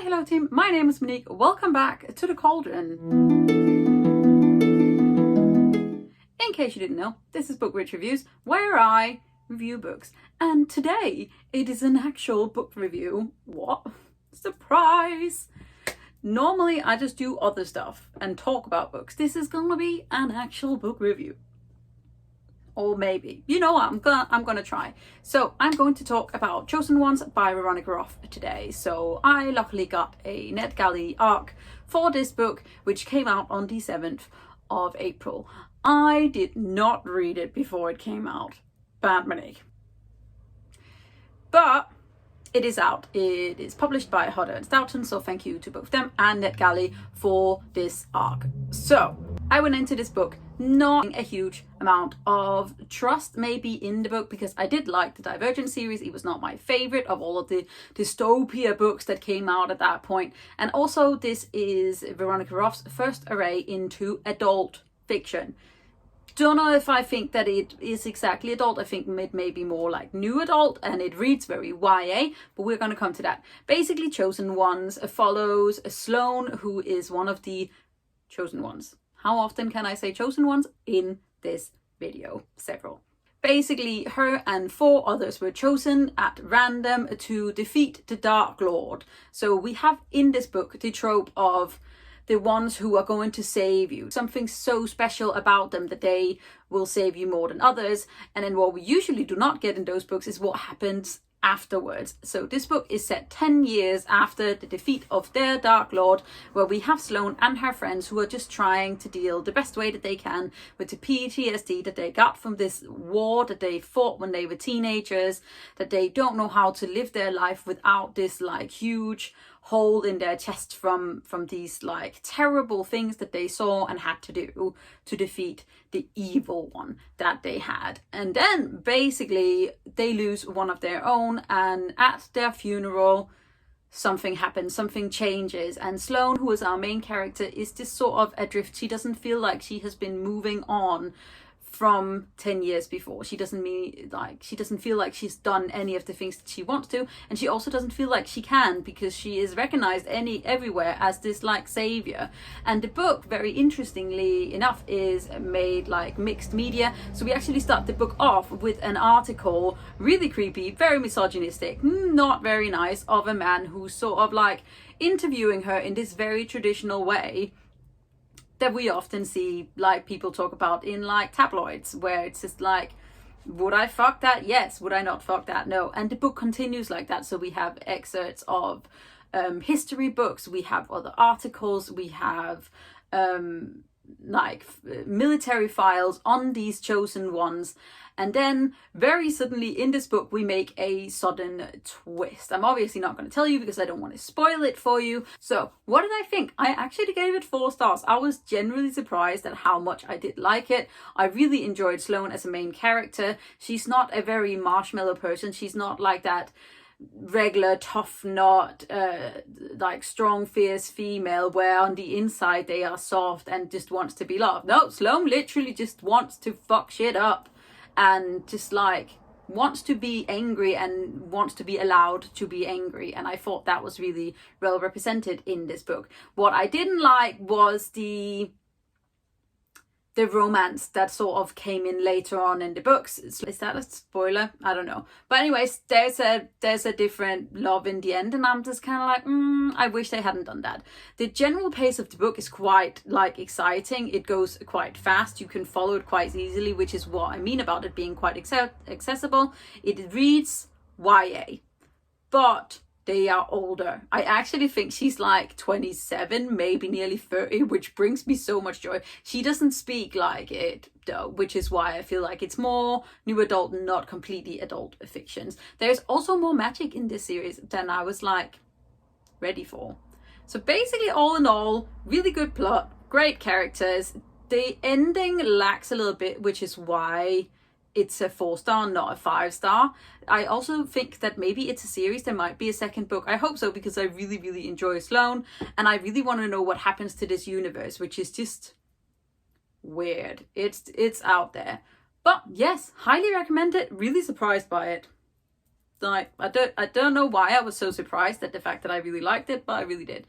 Hi, hello team, my name is Monique. Welcome back to the Cauldron. In case you didn't know, this is Bookwitch Reviews, where I review books. And today, it is an actual book review. What? Surprise! Normally, I just do other stuff and talk about books. This is gonna be an actual book review. Or maybe. You know what, I'm gonna try. So I'm going to talk about Chosen Ones by Veronica Roth today. So I luckily got a Netgalley ARC for this book, which came out on the 7th of April. I did not read it before it came out. Bad Monique. But it is out. It is published by Hodder and Stoughton, so thank you to both them and Netgalley for this ARC. So I went into this book not a huge amount of trust maybe in the book, because I did like the Divergent series. It was not my favorite of all of the dystopia books that came out at that point. And also this is Veronica Roth's first array into adult fiction. Don't know if I think that it is exactly adult. I think it may be more like new adult, and it reads very YA, but we're going to come to that. Basically, Chosen Ones follows Sloane, who is one of the Chosen Ones. How often can I say Chosen Ones in this video? Several. Basically, her and 4 others were chosen at random to defeat the Dark Lord. So we have in this book the trope of the ones who are going to save you. Something so special about them that they will save you more than others. And then what we usually do not get in those books is what happens afterwards. So this book is set 10 years after the defeat of their Dark Lord, where we have Sloane and her friends who are just trying to deal the best way that they can with the PTSD that they got from this war that they fought when they were teenagers, that they don't know how to live their life without this like huge hole in their chest from these like terrible things that they saw and had to do to defeat the evil one that they had. And then basically they lose one of their own, and at their funeral something happens, something changes, and Sloane, who is our main character, is just sort of adrift. She doesn't feel like she has been moving on from 10 years before. She doesn't feel like she's done any of the things that she wants to, and she also doesn't feel like she can, because she is recognized everywhere as this like savior. And the book, very interestingly enough, is made like mixed media. So we actually start the book off with an article, really creepy, very misogynistic, not very nice, of a man who's sort of like interviewing her in this very traditional way that we often see like people talk about in like tabloids, where it's just like, would I fuck that? Yes. Would I not fuck that? No. And the book continues like that. So we have excerpts of history books, we have other articles, we have like military files on these chosen ones. And then very suddenly in this book, we make a sudden twist. I'm obviously not going to tell you because I don't want to spoil it for you. So what did I think? I actually gave it 4 stars. I was generally surprised at how much I did like it. I really enjoyed Sloane as a main character. She's not a very marshmallow person. She's not like that regular tough nut like strong fierce female where on the inside they are soft and just wants to be loved. No, Sloane literally just wants to fuck shit up and just like wants to be angry and wants to be allowed to be angry. And I thought that was really well represented in this book. What I didn't like was the romance that sort of came in later on in the books. Is that a spoiler? I don't know. But anyways, there's a different love in the end, and I'm just kind of like, I wish they hadn't done that. The general pace of the book is quite like exciting. It goes quite fast. You can follow it quite easily, which is what I mean about it being quite accessible. It reads YA, but they are older. I actually think she's like 27, maybe nearly 30, which brings me so much joy. She doesn't speak like it though, which is why I feel like it's more new adult, not completely adult fictions. There's also more magic in this series than I was like ready for. So basically, all in all, really good plot, great characters. The ending lacks a little bit, which is why it's a 4-star, not a 5-star. I also think that maybe it's a series. There might be a second book. I hope so, because I really, really enjoy Sloane, and I really want to know what happens to this universe, which is just weird. It's out there. But yes, highly recommend it. Really surprised by it. Like, I don't know why I was so surprised at the fact that I really liked it, but I really did.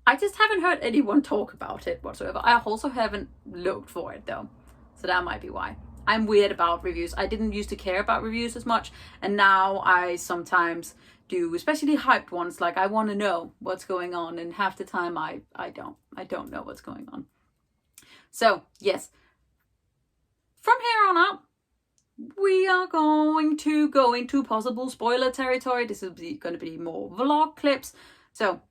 I just haven't heard anyone talk about it whatsoever. I also haven't looked for it though, so that might be why. I'm weird about reviews. I didn't used to care about reviews as much, and now I sometimes do, especially hyped ones. Like, I want to know what's going on, and half the time I don't know what's going on. So yes, from here on out, we are going to go into possible spoiler territory. This is going to be more vlog clips. So,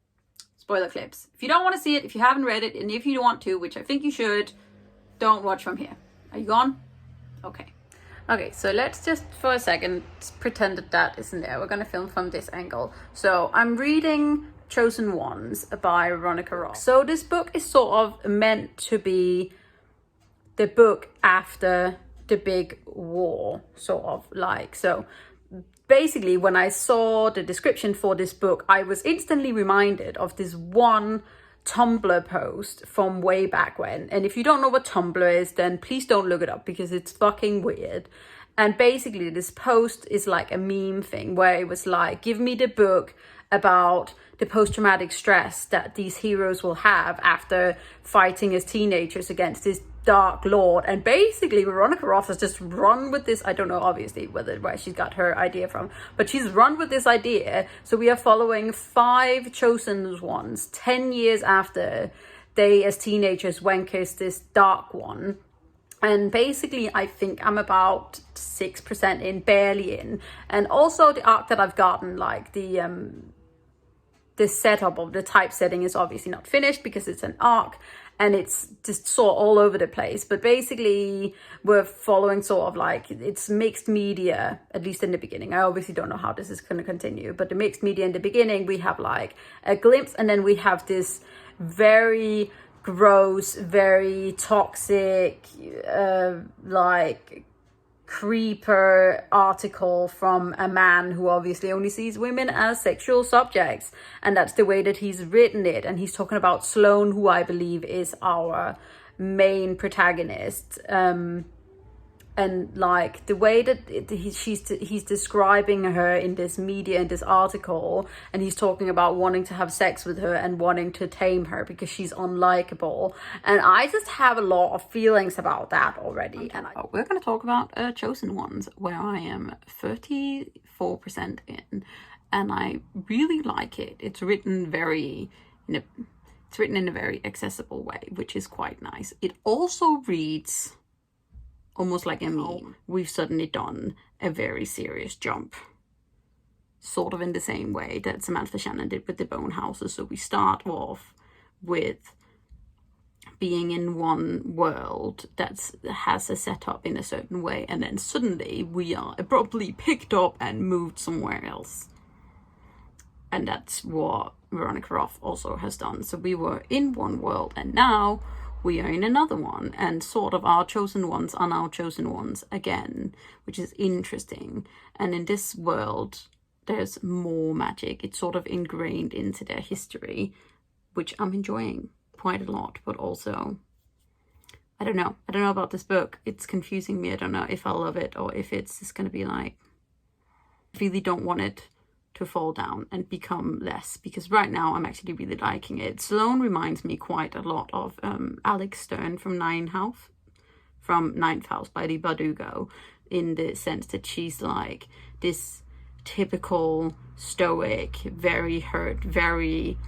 spoiler clips. If you don't want to see it, if you haven't read it, and if you want to, which I think you should, don't watch from here. Are you gone? Okay. Okay, so let's just for a second pretend that isn't there. We're going to film from this angle. So, I'm reading Chosen Ones by Veronica Roth. So, this book is sort of meant to be the book after the big war, sort of like. So basically, when I saw the description for this book, I was instantly reminded of this one Tumblr post from way back when. And if you don't know what Tumblr is, then please don't look it up because it's fucking weird. And basically, this post is like a meme thing where it was like, give me the book about the post-traumatic stress that these heroes will have after fighting as teenagers against this Dark Lord. And basically Veronica Roth has just run with this. I don't know obviously where she's got her idea from, but she's run with this idea. So we are following 5 chosen ones 10 years after they as teenagers went kiss this Dark One. And basically I think I'm about 6% in, barely in. And also the arc that I've gotten, like the setup of the typesetting is obviously not finished because it's an arc and it's just sort of all over the place. But basically we're following sort of like, it's mixed media, at least in the beginning. I obviously don't know how this is going to continue, but the mixed media in the beginning, we have like a glimpse, and then we have this very gross, very toxic, like creeper article from a man who obviously only sees women as sexual subjects, and that's the way that he's written it. And he's talking about Sloane, who I believe is our main protagonist, and like the way that he's describing her in this media, in this article, and he's talking about wanting to have sex with her and wanting to tame her because she's unlikable. And I just have a lot of feelings about that already. And we're going to talk about Chosen Ones, where I am 34% in, and I really like it. It's written in a very accessible way, which is quite nice. It also reads almost like a meme. We've suddenly done a very serious jump, sort of in the same way that Samantha Shannon did with the Bone Houses. So we start off with being in one world that has a setup in a certain way, and then suddenly we are abruptly picked up and moved somewhere else. And that's what Veronica Roth also has done. So we were in one world, and now we are in another one, and sort of our chosen ones are now chosen ones again, which is interesting. And in this world, there's more magic. It's sort of ingrained into their history, which I'm enjoying quite a lot. But also, I don't know about this book. It's confusing me. I don't know if I love it or if it's just going to be like, I really don't want it to fall down and become less, because right now I'm actually really liking it. Sloane reminds me quite a lot of Alex Stern from Ninth House by Lee Bardugo, in the sense that she's like this typical stoic, very hurt, very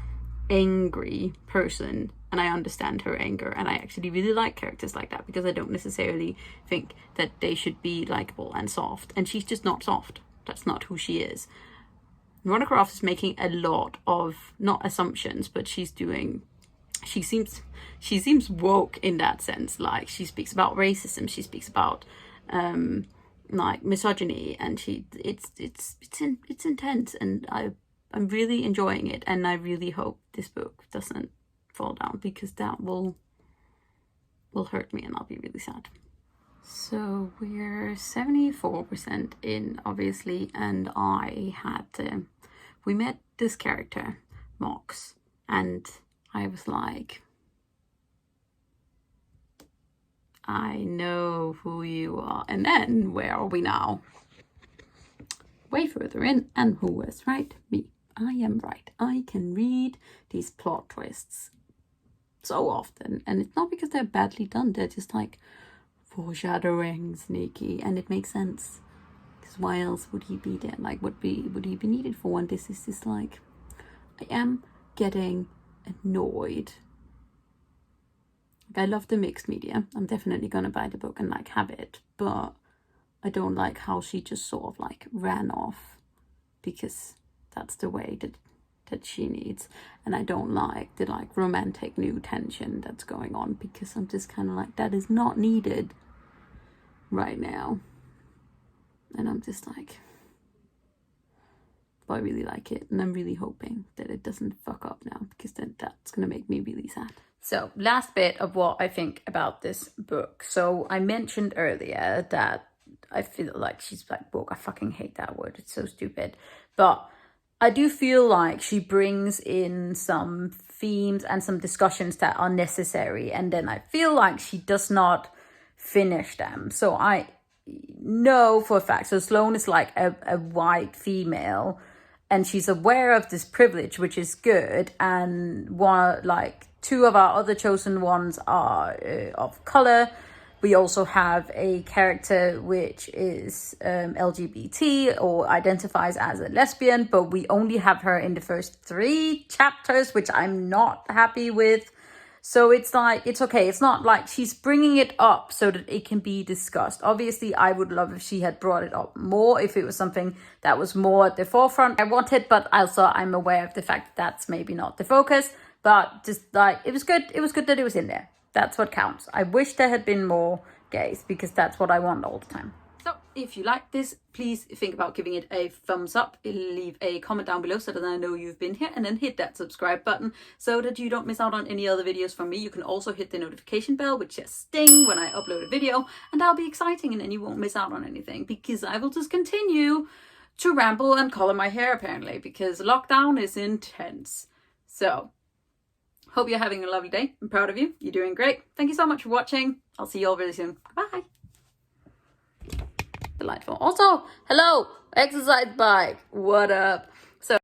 angry person, and I understand her anger, and I actually really like characters like that, because I don't necessarily think that they should be likable and soft, and she's just not soft. That's not who she is. Veronica Roth is making a lot of, not assumptions, but she seems woke in that sense. Like, she speaks about racism, she speaks about like misogyny, and it's intense, and I'm really enjoying it, and I really hope this book doesn't fall down, because that will hurt me and I'll be really sad. So we're 74% in, obviously, and we met this character, Mox, and I was like, I know who you are. And then, where are we now? way further in. And who was right? Me. I am right. I can read these plot twists so often, and it's not because they're badly done. They're just like foreshadowing, sneaky, and it makes sense. Because why else would he be there? Like, would he be needed for? And this is just like, I am getting annoyed. I love the mixed media. I'm definitely gonna buy the book and like have it, but I don't like how she just sort of like ran off because that's the way that she needs. And I don't like the like romantic new tension that's going on, because I'm just kind of like, that is not needed right now. And I'm just like, but I really like it, and I'm really hoping that it doesn't fuck up now, because then that's gonna make me really sad. So last bit of what I think about this book. So I mentioned earlier that I feel like she's like woke. I fucking hate that word. It's so stupid. But I do feel like she brings in some themes and some discussions that are necessary, and then I feel like she does not finish them. So I know for a fact, so Sloane is like a white female, and she's aware of this privilege, which is good, and two of our other chosen ones are of color. We also have a character which is LGBT or identifies as a lesbian, but we only have her in the first 3 chapters, which I'm not happy with. So it's like, it's okay. It's not like she's bringing it up so that it can be discussed. Obviously, I would love if she had brought it up more, if it was something that was more at the forefront. I want it, but also I'm aware of the fact that that's maybe not the focus. But just like, it was good. It was good that it was in there. That's what counts. I wish there had been more gays, because that's what I want all the time. So if you like this, please think about giving it a thumbs up. Leave a comment down below so that I know you've been here, and then hit that subscribe button so that you don't miss out on any other videos from me. You can also hit the notification bell, which says sting when I upload a video, and that'll be exciting, and then you won't miss out on anything, because I will just continue to ramble and color my hair apparently, because lockdown is intense. So hope you're having a lovely day. I'm proud of you. You're doing great. Thank you so much for watching. I'll see you all really soon. Bye. Delightful. Also, hello, exercise bike. What up?